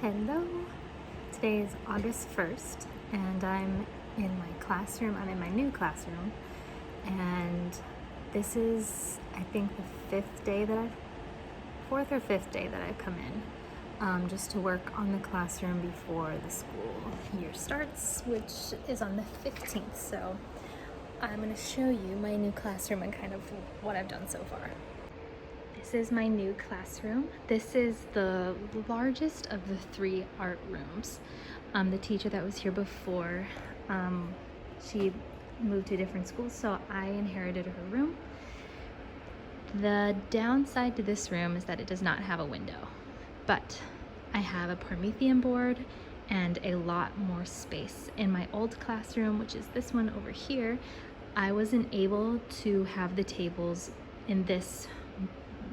Hello, today is August 1st and I'm in my classroom. I'm in my new classroom, and this is, I think, the fourth or fifth day that I've come in just to work on the classroom before the school year starts, which is on the 15th. So I'm going to show you my new classroom and kind of what I've done so far. This is my new classroom. This is the largest of the 3 art rooms. The teacher that was here before, she moved to a different school, so I inherited her room. The downside to this room is that it does not have a window, but I have a Promethean board and a lot more space. In my old classroom, which is this one over here, I wasn't able to have the tables in this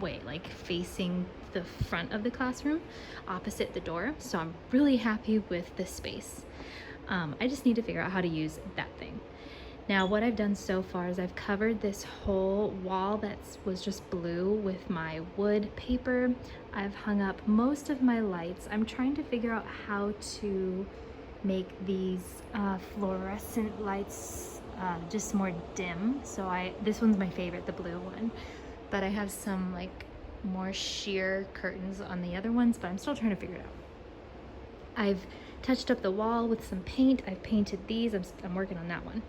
way, like facing the front of the classroom opposite the door, so I'm really happy with this space. I just need to figure out how to use that thing. Now what I've done so far is I've covered this whole wall that was just blue with my wood paper. I've hung up most of my lights. I'm trying to figure out how to make these fluorescent lights just more dim. So this one's my favorite, the blue one. But I have some like more sheer curtains on the other ones, but I'm still trying to figure it out. I've touched up the wall with some paint. I've painted these. I'm working on that one.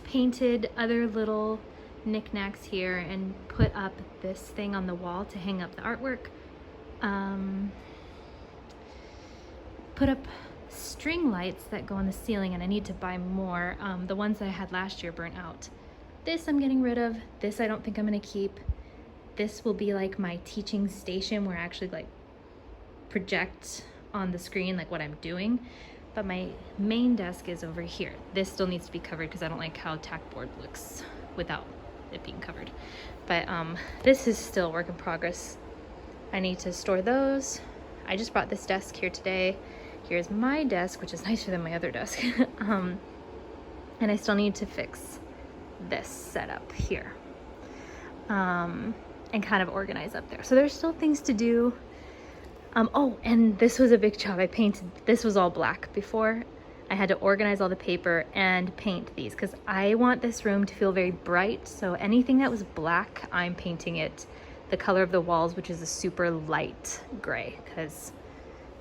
Painted other little knickknacks here and put up this thing on the wall to hang up the artwork. Put up string lights that go on the ceiling, and I need to buy more. The ones that I had last year burnt out. This I'm getting rid of. This I don't think I'm gonna keep. This will be like my teaching station where I actually like project on the screen like what I'm doing. But my main desk is over here. This still needs to be covered because I don't like how tack board looks without it being covered. But this is still a work in progress. I need to store those. I just brought this desk here today. Here's my desk, which is nicer than my other desk. And I still need to fix this setup here and kind of organize up there. So there's still things to do. Oh, and this was a big job. I painted, this was all black before. I had to organize all the paper and paint these because I want this room to feel very bright. So anything that was black, I'm painting it the color of the walls, which is a super light gray, because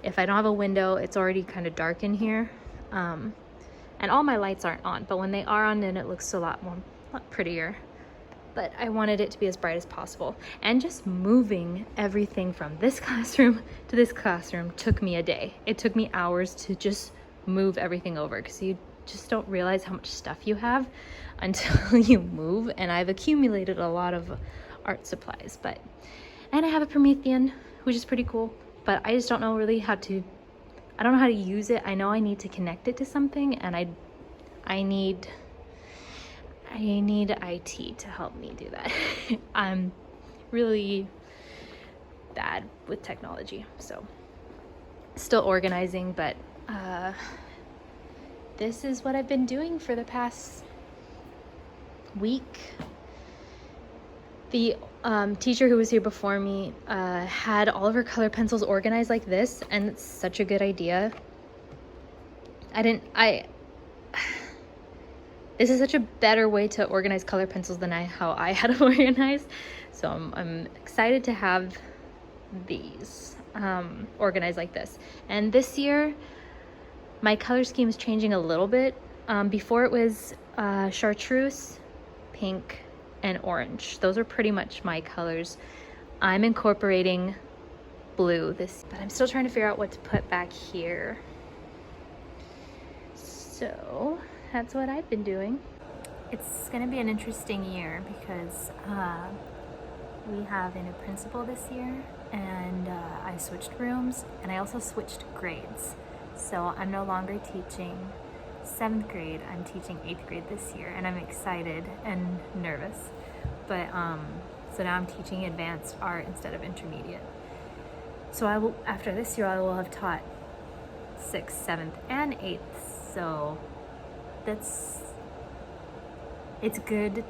if I don't have a window, it's already kind of dark in here. And all my lights aren't on, but when they are on, then it looks a lot prettier. But I wanted it to be as bright as possible. And just moving everything from this classroom to this classroom took me a day. It took me hours to just move everything over, because you just don't realize how much stuff you have until you move. And I've accumulated a lot of art supplies, and I have a Promethean, which is pretty cool, but I just don't know really I don't know how to use it. I know I need to connect it to something, and I need IT to help me do that. I'm really bad with technology, so still organizing, but this is what I've been doing for the past week. The teacher who was here before me had all of her color pencils organized like this, and it's such a good idea. This is such a better way to organize color pencils than how I had them organized. So I'm excited to have these organized like this. And this year, my color scheme is changing a little bit. Before it was chartreuse, pink, and orange. Those are pretty much my colors. I'm incorporating blue but I'm still trying to figure out what to put back here. So that's what I've been doing. It's gonna be an interesting year because we have a new principal this year, and I switched rooms, and I also switched grades. So I'm no longer teaching 7th grade, I'm teaching 8th grade this year, and I'm excited and nervous. But so now I'm teaching advanced art instead of intermediate. So after this year, I will have taught 6th, 7th, and 8th. So it's good.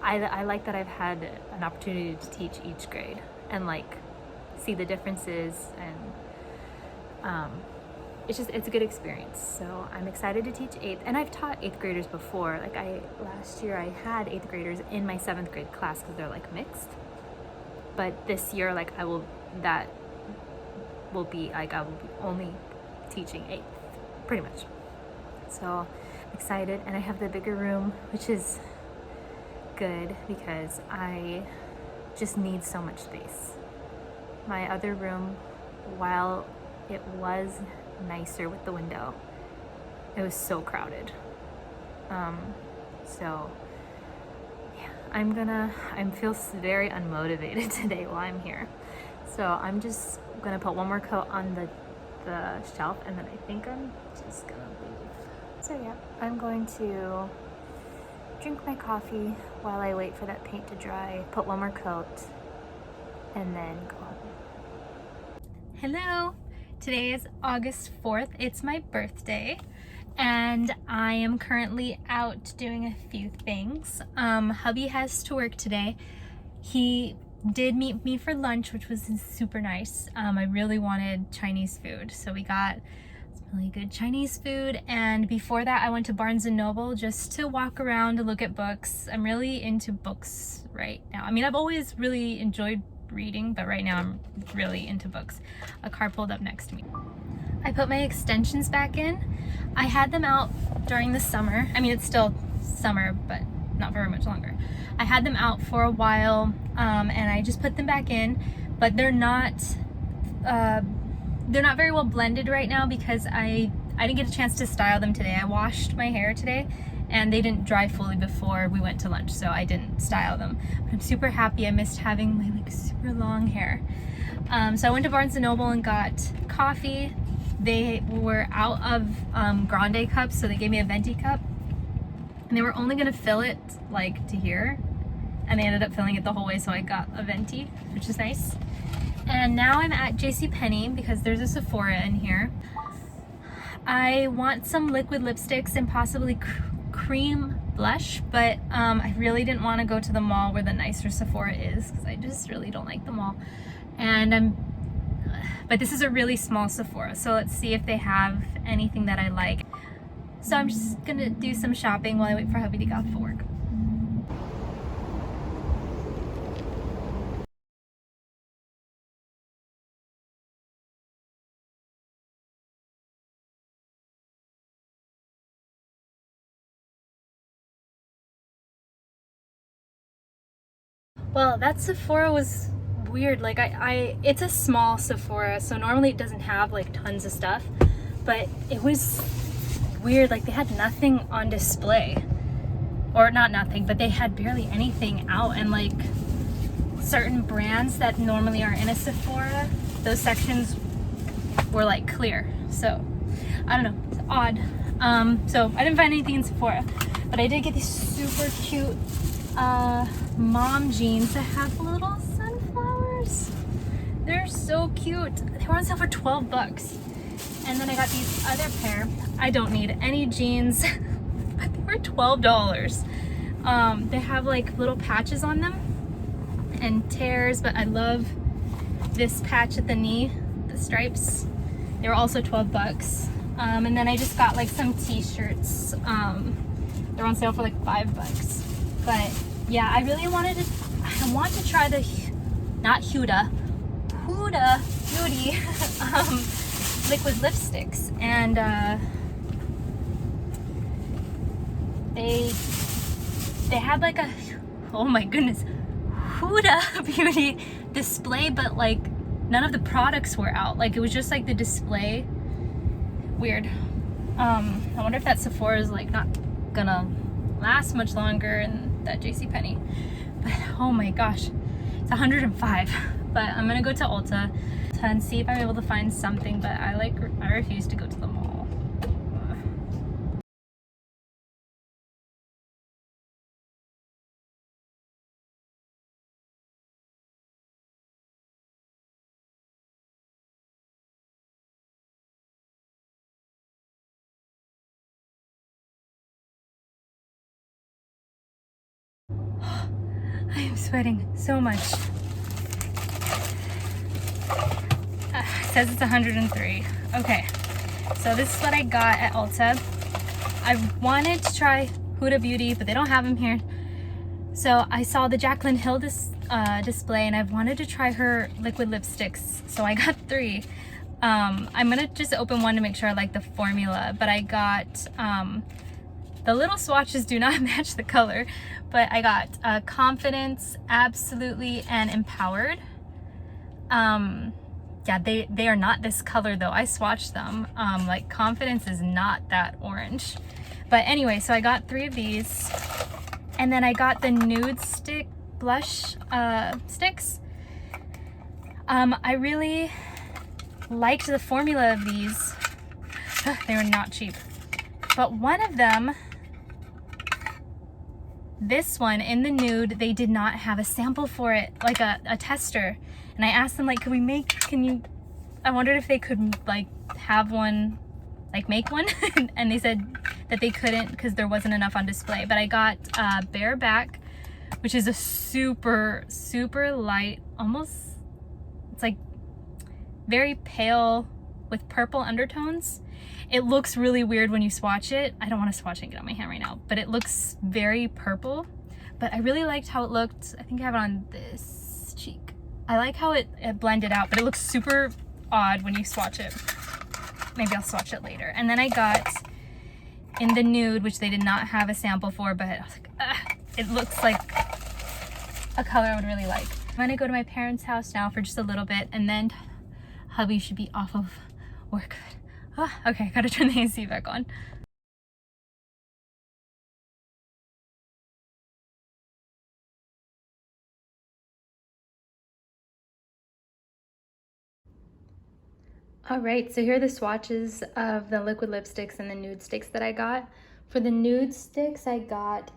I like that I've had an opportunity to teach each grade and like see the differences and it's a good experience. So I'm excited to teach 8th, and I've taught 8th graders before. Like last year I had 8th graders in my 7th grade class because they're like mixed. But this year, like I will be only teaching 8th, pretty much. So I'm excited, and I have the bigger room, which is good because I just need so much space. My other room, while it was nicer with the window, it was so crowded. So yeah, I feel very unmotivated today while I'm here. So I'm just gonna put one more coat on the shelf, and then I think I'm just gonna leave. So yeah, I'm going to drink my coffee while I wait for that paint to dry, put one more coat, and then go home. Hello! Today is August 4th. It's my birthday, and I am currently out doing a few things. Hubby has to work today. He did meet me for lunch, which was super nice. I really wanted Chinese food, so we got some really good Chinese food. And before that, I went to Barnes & Noble just to walk around and look at books. I'm really into books right now. I mean, I've always really enjoyed reading, but right now I'm really into books. A car pulled up next to me. I put my extensions back in. I had them out during the summer. I mean, it's still summer, but not very much longer. I had them out for a while, and I just put them back in, but they're not very well blended right now because I didn't get a chance to style them today. I washed my hair today, and they didn't dry fully before we went to lunch, so I didn't style them. But I'm super happy. I missed having my like super long hair. So I went to Barnes & Noble and got coffee. They were out of grande cups, so they gave me a venti cup, and they were only gonna fill it like to here, and they ended up filling it the whole way, so I got a venti, which is nice. And now I'm at JCPenney because there's a Sephora in here. I want some liquid lipsticks and possibly cream blush, but I really didn't want to go to the mall where the nicer Sephora is because I just really don't like the mall. But this is a really small Sephora, so let's see if they have anything that I like. So I'm just gonna do some shopping while I wait for hubby to get off for work. Well, that Sephora was weird. Like it's a small Sephora, so normally it doesn't have like tons of stuff, but it was weird. Like they had nothing on display, or not nothing, but they had barely anything out. And like certain brands that normally are in a Sephora, those sections were like clear. So I don't know, it's odd. So I didn't find anything in Sephora, but I did get these super cute mom jeans that have little sunflowers. They're so cute. They were on sale for 12 bucks. And then I got these other pair. I don't need any jeans, but they were $12. They have like little patches on them and tears, but I love this patch at the knee, the stripes. They were also 12 bucks. And then I just got like some t-shirts. They're on sale for like 5 bucks. But yeah, I really want to try the, not Huda Beauty liquid lipsticks. And they had like a, oh my goodness, Huda Beauty display, but like none of the products were out. Like it was just like the display. Weird. I wonder if that Sephora is like not gonna last much longer in that JCPenney. But oh my gosh, it's 105. But I'm gonna go to Ulta and see if I'm able to find something, but I refuse to go to the mall. I am sweating so much. says it's 103. Okay, so this is what I got at Ulta. I wanted to try Huda Beauty, but they don't have them here. So I saw the Jaclyn Hill display, and I've wanted to try her liquid lipsticks, so I got 3. I'm gonna just open one to make sure I like the formula, but I got, the little swatches do not match the color, but I got Confidence, Absolutely, and Empowered. Yeah, they are not this color though. I swatched them. Like Confidence is not that orange. But anyway, so I got 3 of these. And then I got the nude stick blush sticks. I really liked the formula of these. They were not cheap. But one of them, this one in the nude, they did not have a sample for it, like a tester. And I asked them, like, I wondered if they could like have one, like make one. And they said that they couldn't because there wasn't enough on display. But I got Bareback, which is a super, super light, almost, it's like very pale with purple undertones. It looks really weird when you swatch it. I don't want to swatch it and get on my hand right now, but it looks very purple. But I really liked how it looked. I think I have it on this cheek. I like how it blended out, but it looks super odd when you swatch it. Maybe I'll swatch it later. And then I got in the nude, which they did not have a sample for, but I was like, it looks like a color I would really like. I'm gonna go to my parents' house now for just a little bit, and then hubby should be off of work. Okay, gotta turn the AC back on. All right, so here are the swatches of the liquid lipsticks and the nude sticks that I got. For the nude sticks, I got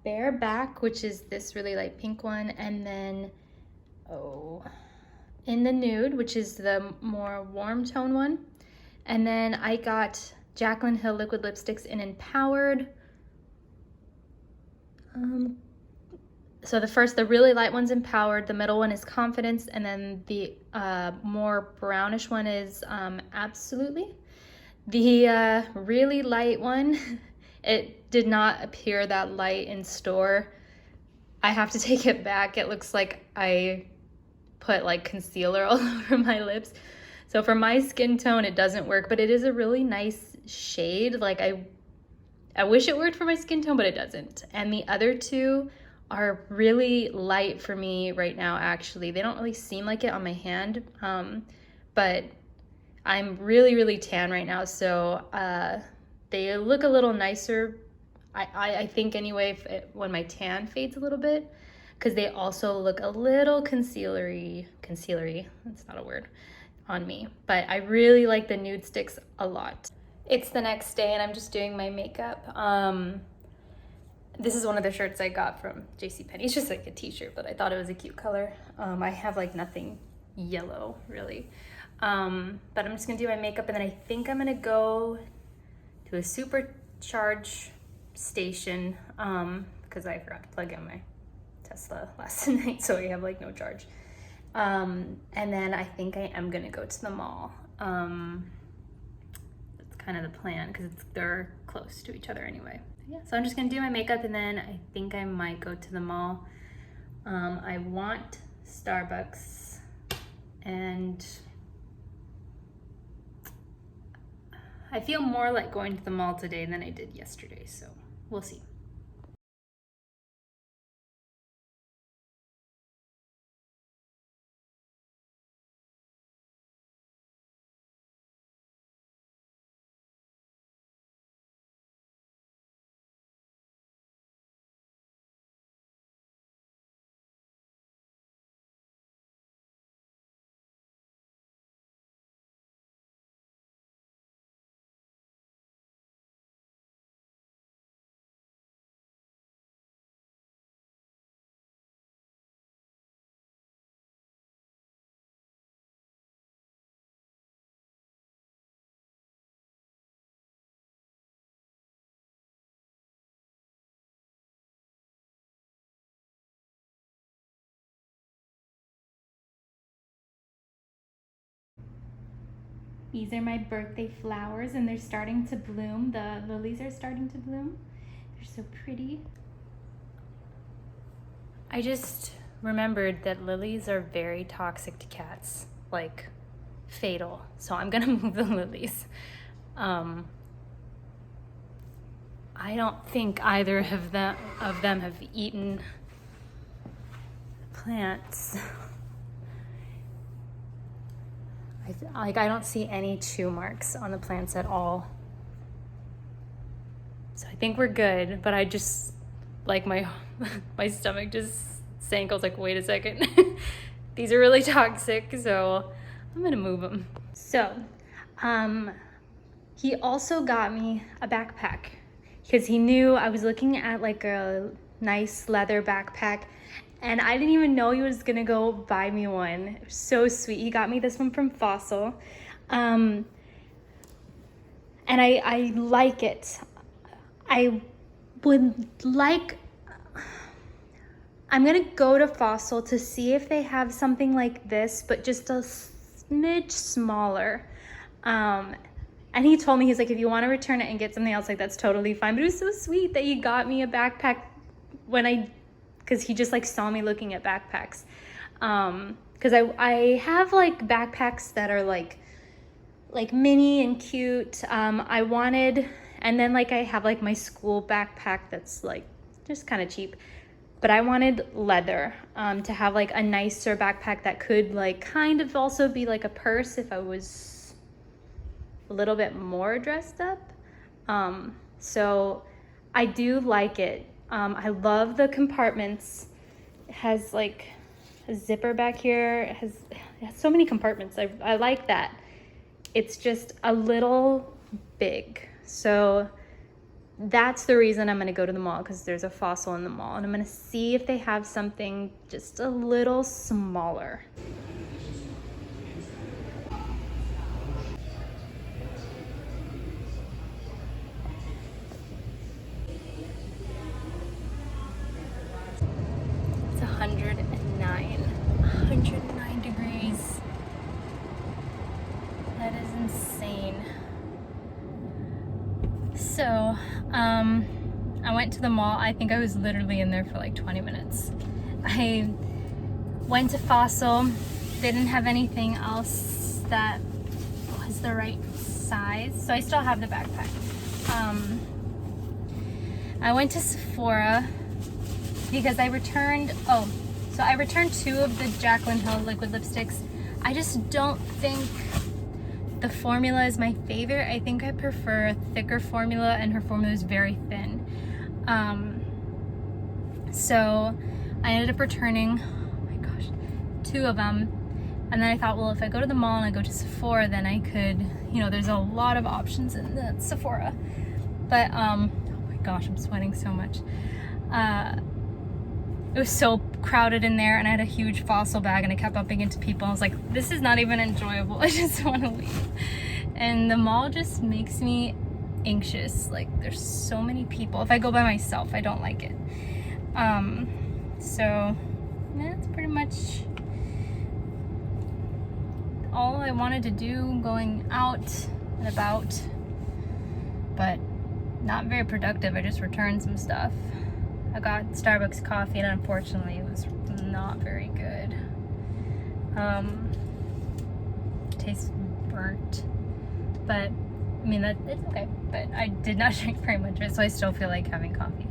Bareback, which is this really light pink one, and then, in the nude, which is the more warm tone one. And then I got Jaclyn Hill liquid lipsticks in Empowered. So the really light one's Empowered, the middle one is Confidence, and then the more brownish one is Absolutely. The really light one, it did not appear that light in store. I have to take it back. It looks like I put like concealer all over my lips. So for my skin tone, it doesn't work, but it is a really nice shade. Like I wish it worked for my skin tone, but it doesn't. And the other 2 are really light for me right now, actually. They don't really seem like it on my hand, but I'm really, really tan right now, so they look a little nicer, I think anyway, when my tan fades a little bit, because they also look a little concealery, that's not a word, on me. But I really like the nude sticks a lot. It's the next day and I'm just doing my makeup. This is one of the shirts I got from JCPenney. It's just like a t-shirt, but I thought it was a cute color. I have like nothing yellow really. But I'm just gonna do my makeup, and then I think I'm gonna go to a supercharge station because I forgot to plug in my Tesla last night, so I have like no charge. And then I think I am gonna go to the mall. That's kind of the plan because they're close to each other anyway. Yeah, so I'm just gonna do my makeup, and then I think I might go to the mall. I want Starbucks, and I feel more like going to the mall today than I did yesterday, so we'll see. These are my birthday flowers and they're starting to bloom. The lilies are starting to bloom. They're so pretty. I just remembered that lilies are very toxic to cats, like fatal. So I'm gonna move the lilies. I don't think either of them have eaten plants. I don't see any chew marks on the plants at all. So I think we're good, but I just, like my stomach just sank. I was like, wait a second. These are really toxic, so I'm gonna move them. So, he also got me a backpack because he knew I was looking at like a nice leather backpack and I didn't even know he was gonna go buy me one. It was so sweet. He got me this one from Fossil. And I like it. I'm gonna go to Fossil to see if they have something like this, but just a smidge smaller. And he told me, he's like, if you want to return it and get something else, like that's totally fine. But it was so sweet that he got me a backpack because he just like saw me looking at backpacks. Because I have like backpacks that are like mini and cute. And then like I have like my school backpack that's like just kind of cheap. But I wanted leather to have like a nicer backpack that could like kind of also be like a purse if I was a little bit more dressed up. So I do like it. I love the compartments. It has like a zipper back here. It has so many compartments. I like that. It's just a little big. So that's the reason I'm gonna go to the mall, because there's a Fossil in the mall, and I'm gonna see if they have something just a little smaller. It's 109 degrees. That is insane. So, I went to the mall. I think I was literally in there for like 20 minutes. I went to Fossil. They didn't have anything else that was the right size, so I still have the backpack. I went to Sephora because I returned 2 of the Jaclyn Hill liquid lipsticks. I just don't think the formula is my favorite. I think I prefer a thicker formula, and her formula is very thin. So I ended up returning, oh my gosh, 2 of them. And then I thought, well, if I go to the mall and I go to Sephora, then I could, there's a lot of options in the Sephora. But, oh my gosh, I'm sweating so much. It was so crowded in there, and I had a huge Fossil bag, and I kept bumping into people. I was like, this is not even enjoyable. I just want to leave. And the mall just makes me anxious. Like, there's so many people. If I go by myself, I don't like it. So that's pretty much all I wanted to do going out and about, but not very productive. I just returned some stuff. I got Starbucks coffee, and unfortunately it was not very good. Tastes burnt, but I mean, it's okay. But I did not drink very much of it, so I still feel like having coffee.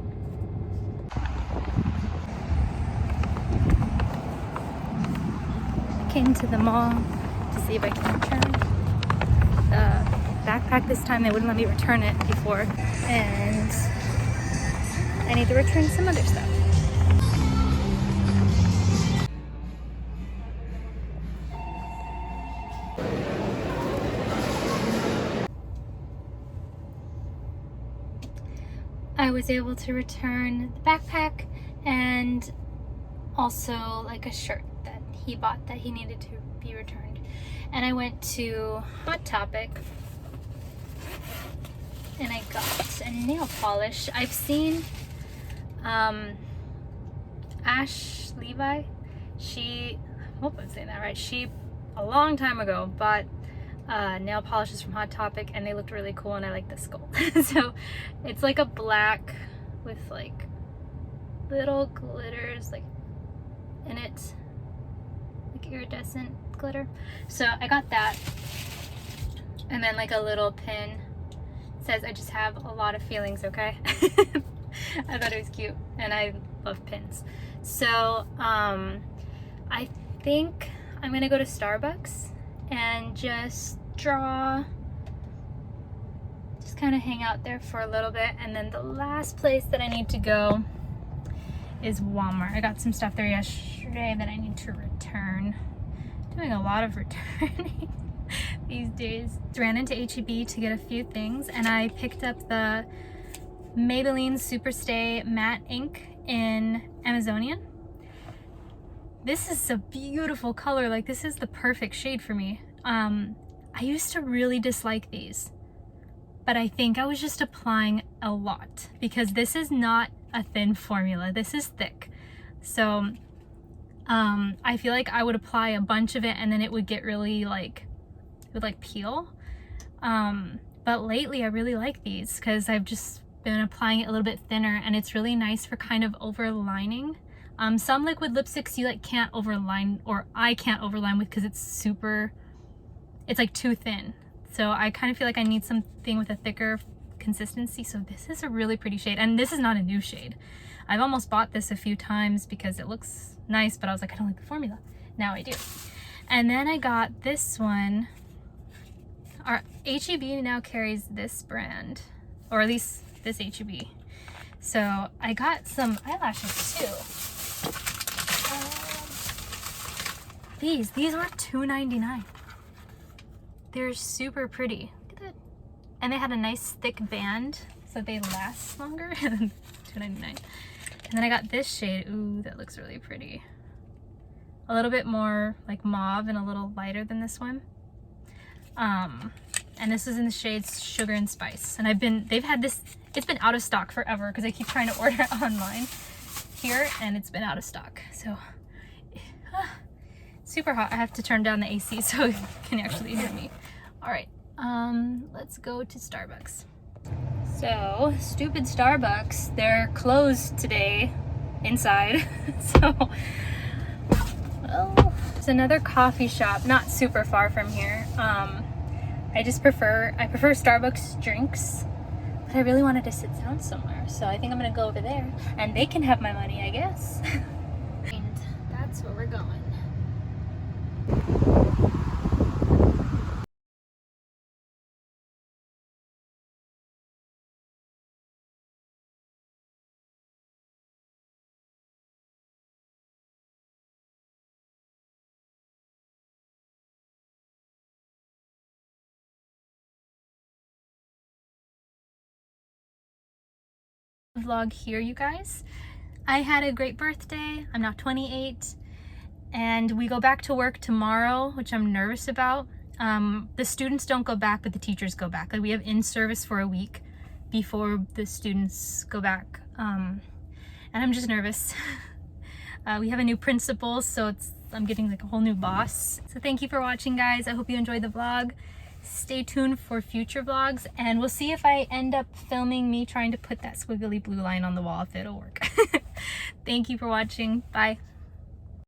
I came to the mall to see if I can return the backpack this time. They wouldn't let me return it before, and I need to return some other stuff. I was able to return the backpack and also like a shirt that he bought that he needed to be returned. And I went to Hot Topic and I got a nail polish. I've seen Ash Levi, I hope I'm saying that right, she a long time ago bought nail polishes from Hot Topic, and they looked really cool, and I like this gold. So it's like a black with like little glitters like in it, like iridescent glitter. So I got that, and then like a little pin. It says, I just have a lot of feelings, okay? I thought it was cute, and I love pins. So I think I'm gonna go to Starbucks and just draw, just kind of hang out there for a little bit. And then the last place that I need to go is Walmart. I got some stuff there yesterday that I need to return. Doing a lot of returning these days. Ran into H-E-B to get a few things, and I picked up the Maybelline Superstay Matte Ink in Amazonian. This is a beautiful color. Like, this is the perfect shade for me. I used to really dislike these, but I think I was just applying a lot because this is not a thin formula. This is thick. So I feel like I would apply a bunch of it and then it would get really like, it would like peel. But lately I really like these because I've just been applying it a little bit thinner, and it's really nice for kind of overlining. Some liquid lipsticks you like can't overline, or I can't overline with, because it's like too thin. So I kind of feel like I need something with a thicker consistency. So this is a really pretty shade, and this is not a new shade. I've almost bought this a few times because it looks nice, but I was like, I don't like the formula. Now I do. And then I got this one. Our H-E-B now carries this brand, or at least this H-E-B. So I got some eyelashes too. These were $2.99. They're super pretty. Look at that. And they had a nice thick band, so they last longer. $2.99. And then I got this shade. Ooh, that looks really pretty. A little bit more like mauve and a little lighter than this one. And this is in the shades Sugar and Spice. And they've had this, it's been out of stock forever because I keep trying to order it online here, and it's been out of stock. So super hot. I have to turn down the AC so you can actually hear me. All right, let's go to Starbucks. So stupid Starbucks, they're closed today inside. So, well, there's another coffee shop not super far from here. I prefer Starbucks drinks, but I really wanted to sit down somewhere, so I think I'm gonna go over there, and they can have my money, I guess. And that's where we're going. Vlog here, you guys. I had a great birthday. I'm now 28, and we go back to work tomorrow, which I'm nervous about. The students don't go back, but the teachers go back. Like, we have in-service for a week before the students go back, and I'm just nervous. We have a new principal, so I'm getting like a whole new boss. So thank you for watching, guys. I hope you enjoyed the vlog. Stay tuned for future vlogs, and we'll see if I end up filming me trying to put that squiggly blue line on the wall, if it'll work. Thank you for watching. Bye.